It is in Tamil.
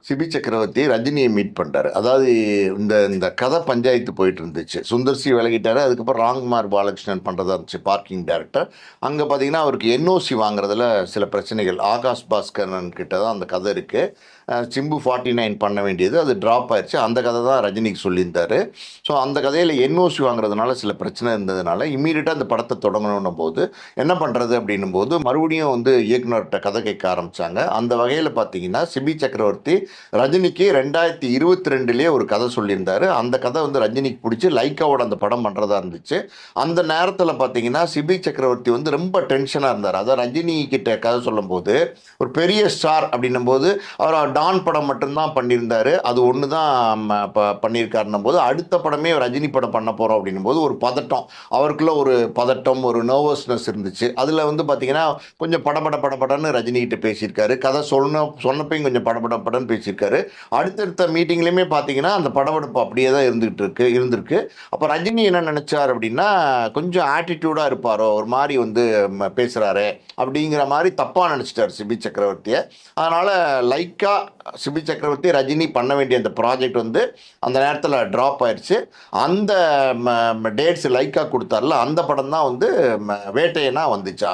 சிபி சக்கரவர்த்தி ரஜினியை மீட் பண்ணிட்டாரு. அதாவது இந்த இந்த கதை பஞ்சாயத்து போயிட்டு இருந்துச்சு. சுந்தர் சி விலகிட்டாரு. அதுக்கப்புறம் ராம்குமார் பாலகிருஷ்ணன் பண்ணுறதா இருந்துச்சு, பார்க்கிங் டைரக்டர். அங்கே பார்த்தீங்கன்னா அவருக்கு என்ஓசி வாங்குறதுல சில பிரச்சனைகள். ஆகாஷ் பாஸ்கரன் கிட்ட தான் அந்த கதை இருக்குது. சிம்பு 49 பண்ண வேண்டியது அது ட்ராப் ஆயிடுச்சு. அந்த கதை தான் ரஜினிக்கு சொல்லியிருந்தாரு. ஸோ அந்த கதையில் என்ஓசி வாங்குறதுனால சில பிரச்சனை இருந்ததுனால இம்மீடியட்டாக அந்த படத்தை தொடங்கணும் போது என்ன பண்ணுறது அப்படின்னும் போது மறுபடியும் இயக்குனர்கிட்ட கதை கேட்க ஆரம்பித்தாங்க. அந்த வகையில் பார்த்தீங்கன்னா சிபி சக்கரவர்த்தி ரஜினிக்கு 2022 ஒரு கதை சொல்லியிருந்தாரு. அந்த கதை ரஜினிக்கு பிடிச்சி லைக்காவோட அந்த படம் பண்ணுறதா இருந்துச்சு. அந்த நேரத்தில் பார்த்தீங்கன்னா சிபி சக்கரவர்த்தி ரொம்ப டென்ஷனாக இருந்தார். அதாவது ரஜினி கிட்ட கதை சொல்லும்போது ஒரு பெரிய ஸ்டார் அப்படின்னும் போது அவர் டான் படம் மட்டும்தான் பண்ணியிருந்தாரு. அது ஒன்று தான் பண்ணியிருக்காருன்னும் போது அடுத்த படமே ரஜினி படம் பண்ண போகிறோம் அப்படின்னும் போது ஒரு பதட்டம், அவருக்குள்ள ஒரு பதட்டம், ஒரு நர்வஸ்னஸ் இருந்துச்சு. அதில் பார்த்தீங்கன்னா கொஞ்சம் படபடன்னு ரஜினி கிட்ட பேசியிருக்காரு. கதை சொன்னப்பையும் கொஞ்சம் படபடன்னு பேசியிருக்காரு. அடுத்தடுத்த மீட்டிங்லேயுமே பார்த்தீங்கன்னா அந்த படபடப்பு அப்படியே தான் இருந்திருக்கு. அப்போ ரஜினி என்ன நினச்சார் அப்படின்னா, கொஞ்சம் ஆட்டிடியூடாக இருப்பாரோ, ஒரு மாதிரி பேசுகிறாரு அப்படிங்கிற மாதிரி தப்பாக நினச்சிட்டார் சிபி சக்கரவர்த்தியை. அதனால் லைக்கா சிபி சக்கரவர்த்தி ரஜினி பண்ண வேண்டிய அந்த ப்ராஜெக்ட் அந்த நேரத்தில் ட்ராப் ஆயிடுச்சு. அந்த டேட்ஸ் லைக்கா கொடுத்தார்ல, அந்த படம் தான் வேட்டையனா வந்துச்சு.